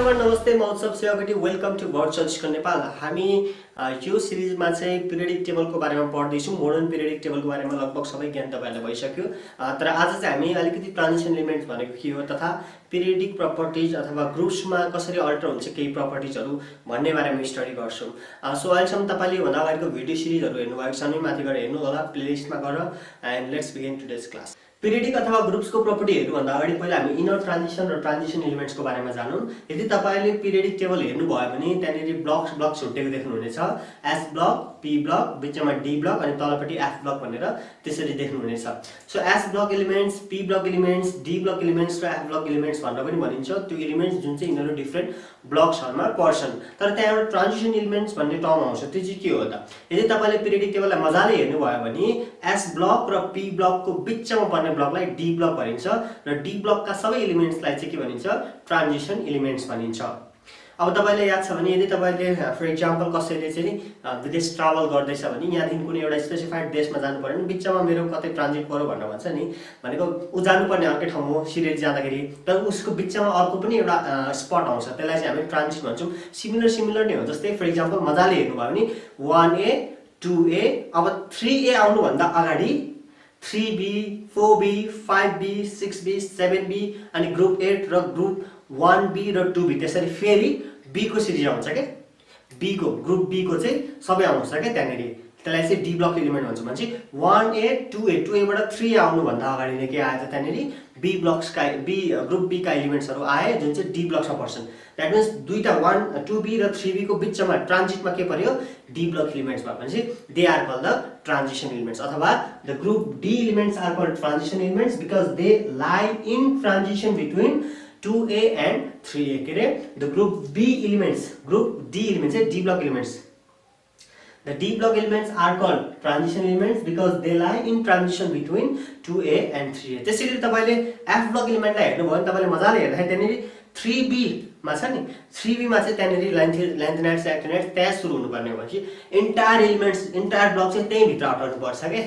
Everyone नमस्ते, म उत्सव सेवागटी। Welcome to word search Nepal. हामी यो सिरिजमा चाहिँ पिरियडिक टेबलको बारेमा पढ्दैछौँ। मोडर्न पिरियडिक टेबलको बारेमा लगभग सबै ज्ञान तपाईँहरूलाई भइसक्यो, तर आज चाहिँ हामी अलिकति ट्रान्जिसन एलिमेन्ट्स भनेको के हो तथा पिरियडिक प्रपर्टिज अथवा ग्रुप्समा कसरी अल्टर हुन्छ केही प्रपर्टिजहरू भन्ने बारेमा स्टडी गर्छौँ। सो अहिलेसम्म तपाईँले भन्दा अगाडिको भिडियो सिरिजहरू हेर्नुभएको छ भने माथि गएर हेर्नु होला, प्लेलिस्टमा गएर। And let's begin today's class. Periodic अथवा ग्रुप्सको प्रपर्टीहरू भन्दा अगाडि पहिला हामी इनर ट्रान्जिसन र ट्रान्जिसन एलिमेन्ट्सको बारेमा जानौँ। यदि तपाईँले पिरियडिक टेबल हेर्नुभयो भने त्यहाँनिर ब्लक छुट्टेको देख्नुहुनेछ। एस ब्लक, पी ब्लक, बिचमा डी ब्लक अनि तलपट्टि एफ ब्लक भनेर त्यसरी देख्नुहुनेछ। So S block elements, P block elements, D block elements र एफ ब्लक एलिमेन्ट्स भनेर पनि भनिन्छ। त्यो एलिमेन्ट्स जुन चाहिँ यिनीहरू डिफ्रेन्ट ब्लक्सहरूमा पर्छन्। तर त्यहाँ एउटा ट्रान्जिसन एलिमेन्ट्स भन्ने टर्म आउँछ। त्यो चाहिँ के हो त? यदि तपाईँले पिरियडिक टेबललाई मजाले हेर्नुभयो भने एस ब्लक र पी ब्लकको बिचमा पर्ने ब्लकलाई डी ब्लक भनिन्छ र डी ब्लकका सबै एलिमेन्ट्सलाई चाहिँ के भनिन्छ? ट्रान्जिसन एलिमेन्ट्स भनिन्छ। अब तपाईँलाई याद छ भने यदि तपाईँले फर इक्जाम्पल कसैले चाहिँ विदेश ट्राभल गर्दैछ भने यहाँदेखि कुनै एउटा स्पेसिफाइड देशमा जानु पर्यो भने बिचमा मेरो कतै ट्रान्जिट पऱ्यो भनेर भन्छ नि, भनेको ऊ जानुपर्ने अर्कै ठाउँ हो सिरियली जाँदाखेरि, तर उसको बिचमा अर्को पनि एउटा स्पट आउँछ, त्यसलाई चाहिँ हामी ट्रान्जिट भन्छौँ। सिमिलर नै हो। जस्तै फर इक्जाम्पल मजाले हेर्नुभयो भने 1A 2A, अब 3A आउनुभन्दा अगाडि 3B 4B 5B 6B 7B अनि ग्रुप 8 र ग्रुप 1B र 2B, त्यसरी फेरि B को सिरिज आउँछ के। B को ग्रुप B को चाहिँ सबै आउँछ के त्यहाँनिर, त्यसलाई चाहिँ डी ब्लक एलिमेन्ट भन्छ। भनेपछि 1A 2A 2A बाट 3A आउनुभन्दा अगाडि नै के आएछ त्यहाँनिर? बी ब्लक्सका ग्रुप बी का एलिमेन्ट्सहरू आए जुन चाहिँ डी ब्लक्समा पर्छन्। द्याट मिन्स दुईटा 1 2B र 3B को बिचमा ट्रान्जिटमा के पर्यो? डी ब्लक एलिमेन्ट्समा। भनेपछि they are called the transition elements अथवा the group d elements are called transition elements because they lie in transition between 2A and 3A। के are the group b elements, group d elements है d block elements. The D block elements are called transition elements because they lie in transition between 2A and 3A। त्यसैले तपाईले F block element लाई हेर्नुभयो भने तपाईले मजाले हेर्दाखेरि त्यहाँनिर 3B मा छ नि, 3B मा चाहिँ त्यहाँनिर ल्यान्थिनाइट्स एक्टिनाइट्स त्यहाँ सुरु हुनुपर्ने हो। भनेपछि इन्टायर एलिमेन्ट्स, इन्टायर ब्लक चाहिँ त्यही भित्र अटाउनु पर्छ के।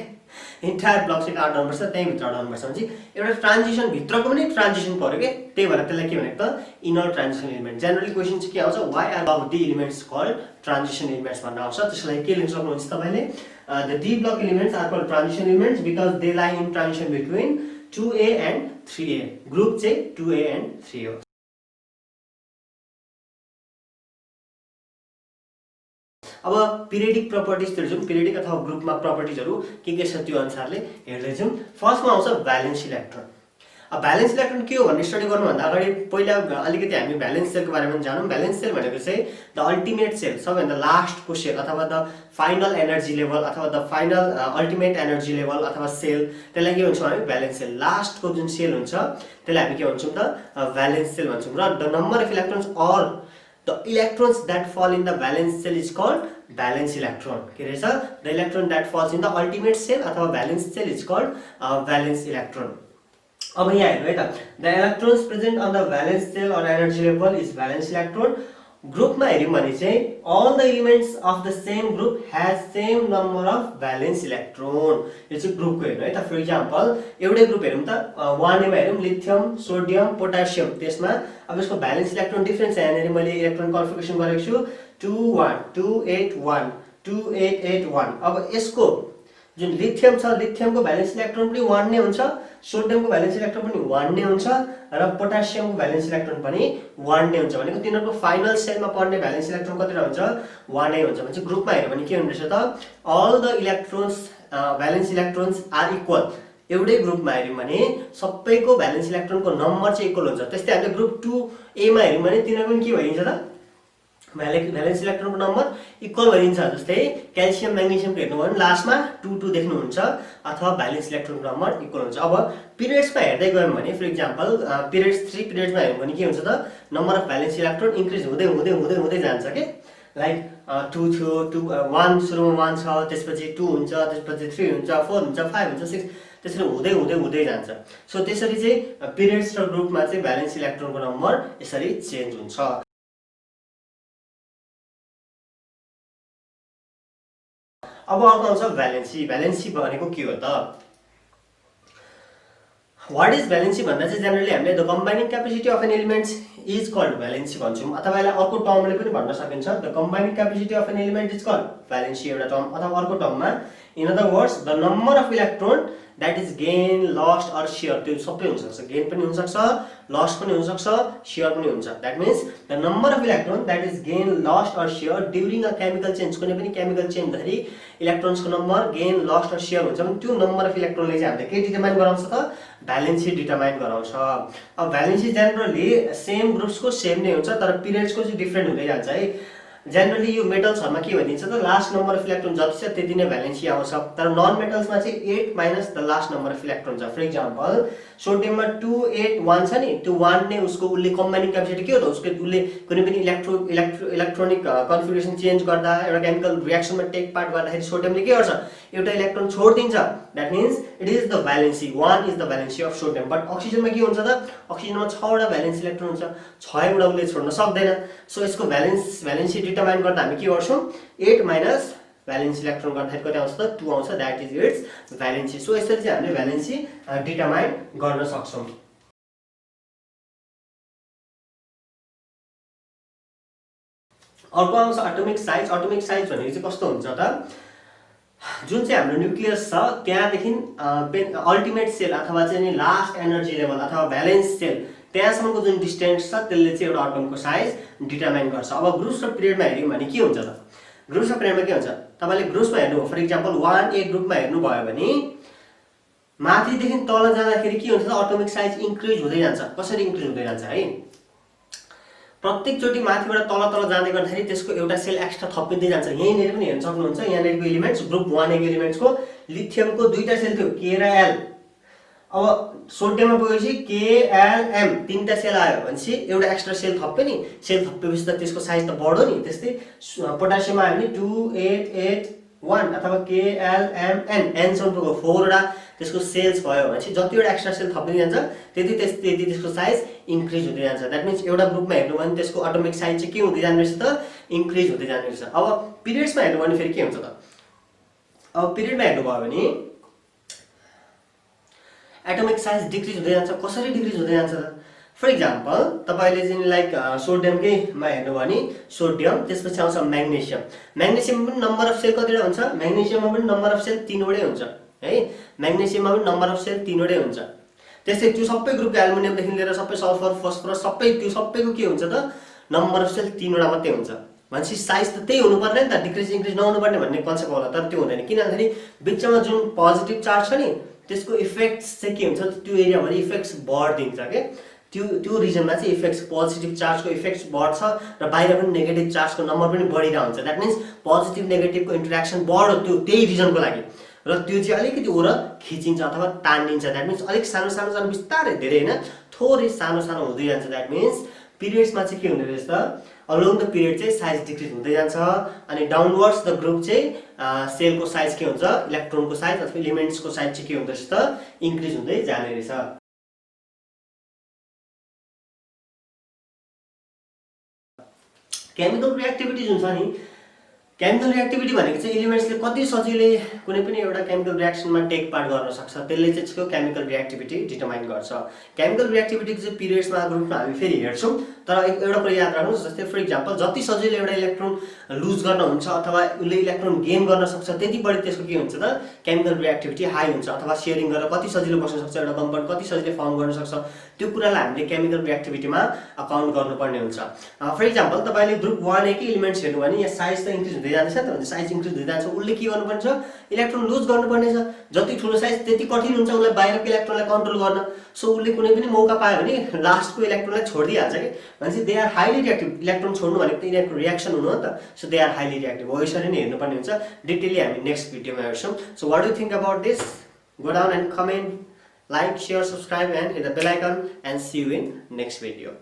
इन्टायर ब्लक चाहिँ अटाउनु पर्छ, त्यही भित्र अटाउनु पर्छ। भनेपछि एउटा ट्रान्जिसन भित्रको पनि ट्रान्जिसन पर्यो के, त्यही भएर त्यसलाई के भनेको त? Inner transition element. Generally question चाहिँ के आउँछ? Why are of the elements called transition elements भन्न आउँछ। त्यसलाई के लेख्न सक्नुहुन्छ तपाईले? The d block elements are called transition elements because they lie in transition between 2A and 3A। Group चाहिँ 2A and 3 हो। अब पिरियडिक प्रपर्टिजहरु जुन पिरियडिक अथवा ग्रुपमा प्रपर्टिजहरु के छ त्यो अनुसारले हेर्दै छौं। फर्स्टमा आउँछ भ्यालेन्स इलेक्ट्रोन। अब भ्यालेन्स इलेक्ट्रोन के हो भन्ने स्टडी गर्नुभन्दा अगाडि पहिला अलिकति हामी भ्यालेन्स सेलको बारेमा जानौं। भ्यालेन्स सेल भनेको चाहिँ द अल्टिमेट सेल, सबैभन्दा लास्टको सेल अथवा द फाइनल एनर्जी लेभल अथवा the final ultimate energy level अथवा सेल, त्यसलाई के भन्छौं हामी? Valence shell. लास्टको जुन सेल हुन्छ त्यसलाई हामी के भन्छौं त? भ्यालेन्स सेल भन्छौं। र the number of electrons or the electrons that fall in the valence cell is called valence electron। के रहेछ? the electron that falls in the ultimate cell अथवा valence cell is called valence electron। अब यहाँ हेर्नु है त, the electrons present on the valence cell or energy level is valence electron। ग्रुपमा हेर्यौं भने चाहिँ all the elements of the same group has same number of valence electron। यो चाहिँ ग्रुपको हेर्नु है त। फर इक्जाम्पल एउटै ग्रुप हेरौँ त, 1A मा हेरौँ लिथियम, सोडियम, पोटासियम, त्यसमा अब यसको भ्यालेन्स इलेक्ट्रोन डिफरेन्स छ। यहाँनिर मैले इलेक्ट्रोन कन्फिगरेसन गरेको छु 2 1 2 8 1 2 8 8 1। अब यसको जुन लिथियम छ, लिथियमको भ्यालेन्स इलेक्ट्रोन पनि 1 नै हुन्छ, सोडियमको भ्यालेन्स इलेक्ट्रोन पनि 1 नै हुन्छ र पोटासियमको भ्यालेन्स इलेक्ट्रोन पनि 1 नै हुन्छ। भनेको तिनीहरुको फाइनल सेलमा पर्ने भ्यालेन्स इलेक्ट्रोन कतिवटा हुन्छ? 1 नै हुन्छ। भने ग्रुपमा हेर्यो भने के हुने रहेछ त? All the electrons valence electrons are equal. एउटै ग्रुपमा हेर्यौं भने सबैको भ्यालेन्स इलेक्ट्रोनको नम्बर चाहिँ इक्वल हुन्छ। त्यस्तै हामीले ग्रुप 2A मा हेर्यौं भने तिनीहरु पनि के भइन्छ त? भ्यालेन्स इलेक्ट्रोनको नम्बर इक्वल भइन्छ। जस्तै क्याल्सियम म्याग्नेसियमको हेर्नु भने लास्टमा 2 2 देख्नुहुन्छ अथवा भ्यालेन्स इलेक्ट्रोनको नम्बर इक्वल हुन्छ। अब पिरियड्समा हेर्दै गयौं भने फर इक्जाम्पल पिरियड्स 3 पिरियड्समा हेर्यौं भने के हुन्छ त? Number of valence electron increase हुँदै हुँदै हुँदै हुँदै जान्छ के। लाइक 2 थियो, 1 सुरुमा 1 छ, त्यसपछि 2 हुन्छ, त्यसपछि 3 हुन्छ, 4 हुन्छ, 5 हुन्छ, 6, त्यसरी हुँदै हुँदै हुँदै जान्छ। सो त्यसरी चाहिँ पिरियड्स र ग्रुपमा चाहिँ भ्यालेन्स इलेक्ट्रोनको नम्बर यसरी चेन्ज हुन्छ। अब अर्को आउँछ भ्यालेन्सी। भ्यालेन्सी भनेको के हो त? वाट इज भ्यालेन्सी भन्दा चाहिँ जेनरली हामीले the combining capacity of an elements is called valency भन्छौँ, अथवा यसलाई अर्को टर्मले पनि भन्न सकिन्छ। The combining capacity of an element is called valency एउटा टर्म, अथवा अर्को टर्ममा in other words the number of electron that is gain lost or share, त्यो सबै हुनसक्छ, गेन पनि हुनसक्छ, लस्ट पनि हुनसक्छ, सेयर पनि हुन्छ। That means the number of electron that is gain lost or share during a chemical change, कुनै पनि केमिकल चेन्ज हुँदाखेरि इलेक्ट्रोन्सको number gain lost or share हुन्छ भने त्यो नम्बर अफ इलेक्ट्रोनले चाहिँ हामीले के डिटर्माइन गराउँछ त, भ्यालेन्सी डिटर्माइन गराउँछ। अब भ्यालेन्सी जेनरली सेम ग्रुप्सको सेम नै हुन्छ, तर पिरियड्सको चाहिँ डिफ्रेन्ट हुँदै जान्छ है। जेनरली यो मेटल्सहरुमा के भनिन्छ त, लास्ट नम्बर अफ इलेक्ट्रोन जति छ त्यति नै भ्यालेन्सी आउँछ, तर नन मेटल्समा चाहिँ 8 minus the last number of electron छ। फर इक्जाम्पल सोडियममा 281 छ नि, त्यो 1 नै उसको उसले कम्बाइनिङ क्यापेसिटी के हो त, उसको उसले कुनै पनि इलेक्ट्रोनिक कन्फिगरेसन चेन्ज गर्दा एउटा केमिकल रिएक्सनमा टेक पार्ट गर्दाखेरि सोडियमले के गर्छ, एउटा इलेक्ट्रोन छोड्दिन्छ। That means it is the valency, 1 is the valency of sodium. But अक्सिजनमा के हुन्छ त, अक्सिजनमा 6 वटा भ्यालेन्सी इलेक्ट्रोन हुन्छ, 6 वटा उसले छोड्न सक्दैन। सो यसको भ्यालेन्सी डिटर्माइन गर्दा हामी के गर्छौँ, 8 माइनस भ्यालेन्सी इलेक्ट्रोन गर्दाखेरि कति आउँछ त, 2 आउँछ, that is it's valency. So यसरी चाहिँ हामीले भ्यालेन्सी डिटर्माइन गर्न सक्छौँ। अर्को आउँछ एटोमिक साइज। एटोमिक साइज भनेको चाहिँ कस्तो हुन्छ त, जुन चाहिँ हाम्रो न्युक्लियस छ त्यहाँदेखि अल्टिमेट सेल अथवा चाहिँ नि लास्ट एनर्जी लेभल अथवा भ्यालेन्स सेल त्यहाँसम्मको जुन डिस्टेन्स छ त्यसले चाहिँ एउटा एटमको साइज डिटर्माइन गर्छ। अब ग्रुप्स र पिरियडमा हेर्यौँ भने के हुन्छ त, ग्रुप्स र पिरियडमा के हुन्छ, तपाईँले ग्रुप्समा हेर्नु हो, फर इक्जाम्पल 1A ग्रुपमा हेर्नुभयो भने माथिदेखि तल जाँदाखेरि के हुन्छ त, एटोमिक साइज इन्क्रिज हुँदै जान्छ। कसरी इन्क्रिज हुँदै जान्छ है, प्रत्येकचोटि माथिबाट तल तल जाँदै गर्दाखेरि त्यसको एउटा सेल एक्स्ट्रा थपिँदै जान्छ। यहीँनिर पनि हेर्न सक्नुहुन्छ, यहाँनिरको एलिमेन्ट्स ग्रुप 1A को एलिमेन्ट्सको लिथियमको 2टा सेल थियो, के र एल। अब सोडियममा पुगेपछि KLM 3टा सेल आयो भनेपछि एउटा एक्स्ट्रा सेल थप्यो नि, सेल थपेपछि त त्यसको साइज त बढ्यो नि। त्यस्तै पोटासियममा आयो भने 2881 अथवा KLMN एनसम्म पुग्यो, 4 वटा त्यसको सेल्स भयो भनेपछि जतिवटा एक्स्ट्रा सेल थपिँदै जान्छ त्यति त्यसको साइज इन्क्रिज हुँदै जान्छ। द्याट मिन्स एउटा ग्रुपमा हेर्नु भने त्यसको एटोमिक साइज चाहिँ के हुँदै जाने रहेछ त, इन्क्रिज हुँदै जाने रहेछ। अब पिरियड्समा हेर्नु भने फेरि के हुन्छ त, अब पिरियडमा हेर्नुभयो भने एटोमिक साइज डिक्रिज हुँदै जान्छ। कसरी डिक्रिज हुँदै जान्छ त, फर इक्जाम्पल तपाईले चाहिँ लाइक सोडियमकैमा हेर्नु भयो भने सोडियम, त्यसपछि आउँछ म्याग्नेसियम। म्याग्नेसियममा पनि नम्बर अफ सेल कतिवटा हुन्छ, म्याग्नेसियममा पनि नम्बर अफ सेल 3 वटै हुन्छ है, म्याग्नेसियममा पनि नम्बर अफ सेल 3 वटै हुन्छ। त्यस्तै त्यो सबै ग्रुपको एल्युमिनियमदेखि लिएर सबै सल्फर फस्फरस सबै त्यो सबैको के हुन्छ त, नम्बर अफ सेल 3 वटा मात्रै हुन्छ। भनेपछि साइज त त्यही हुनुपर्ने नि त, डिक्रिज इन्क्रिज नहुनुपर्ने भन्ने कन्सेप्ट होला, तर त्यो हुँदैन। किन भन्दाखेरि बिचमा जुन पोजिटिभ चार्ज छ नि त्यसको इफेक्ट्स चाहिँ के हुन्छ, त्यो एरियाभरि इफेक्ट्स बढिदिन्छ के, त्यो रिजनमा चाहिँ इफेक्ट्स पोजिटिभ चार्जको इफेक्ट्स बढ्छ र बाहिर पनि नेगेटिभ चार्जको नम्बर पनि बढिरहेको हुन्छ। द्याट मिन्स पोजिटिभ नेगेटिभको इन्टरेक्सन बढ्यो त्यो त्यही रिजनको लागि, र त्यो चाहिँ अलिकति ओर खिचिन्छ अथवा तानिन्छ। द्याट मिन्स अलिक सानो सानो सानो बिस्तारै, धेरै होइन थोरै सानो सानो हुँदै जान्छ। द्याट मिन्स पिरियड्समा चाहिँ के हुने रहेछ त, अलोङ द पिरियड चाहिँ साइज डिक्रिज हुँदै जान्छ, अनि डाउनवर्ड्स द ग्रुप चाहिँ सेलको साइज के हुन्छ, इलेक्ट्रोनको साइज अथवा एलिमेन्ट्सको साइज चाहिँ के हुँदो रहेछ त, इन्क्रिज हुँदै जाने रहेछ। केमिकल रिएक्टिभिटी जुन छ नि, केमिकल रिएक्टिभिटी भनेको चाहिँ एलिमेन्ट्सले कति सजिलै कुनै पनि एउटा केमिकल रिएक्सनमा टेक पार्ट गर्न सक्छ, त्यसले चाहिँ त्यसको केमिकल रिएक्टिभिटी डिटर्माइन गर्छ। केमिकल रिएक्टिभिटीको चाहिँ पिरियड्समा ग्रुपमा हामी फेरि हेर्छौँ, तर एउटा कुरा याद राख्नुहोस्, जस्तै फर इक्जाम्पल जति सजिलै एउटा इलेक्ट्रोन लुज गर्न हुन्छ अथवा उसले इलेक्ट्रोन गेन गर्न सक्छ त्यति बढी त्यसको के हुन्छ त, केमिकल रिएक्टिभिटी हाई हुन्छ, अथवा सेयरिङ गरेर कति सजिलो बस्न सक्छ एउटा कम्पाउन्ड, कति सजिलै फर्म गर्न सक्छ, त्यो कुरालाई हामीले केमिकल रिएक्टिभिटीमा अकाउन्ट गर्नुपर्ने हुन्छ। फर इक्जाम्पल तपाईँले ग्रुप 1A कै एलिमेन्ट्स हेर्नु भने यहाँ साइज त इन्क्रिज हुँदै जाँदैछ नि त, साइज इन्क्रिज हुँदै जान्छ, उसले के गर्नुपर्ने छ, इलेक्ट्रोन लुज गर्नुपर्ने छ। जति ठुलो साइज त्यति कठिन हुन्छ उसलाई बाहिरको इलेक्ट्रोनलाई कन्ट्रोल गर्न। सो उसले कुनै पनि मौका पायो भने लास्टको इलेक्ट्रोनलाई छोडिदिइहाल्छ कि, भनेपछि they are highly reactive. Electron छोड्नु भनेको त यिनीहरूको रिएक्सन हुनु हो नि त, so they are highly reactive. हो यसरी नै हेर्नुपर्ने हुन्छ, डिटेली हामी नेक्स्ट भिडियोमा हेर्छौँ। So what do think about this, go down and comment, like, share, subscribe and hit the bell icon, and see you in next video.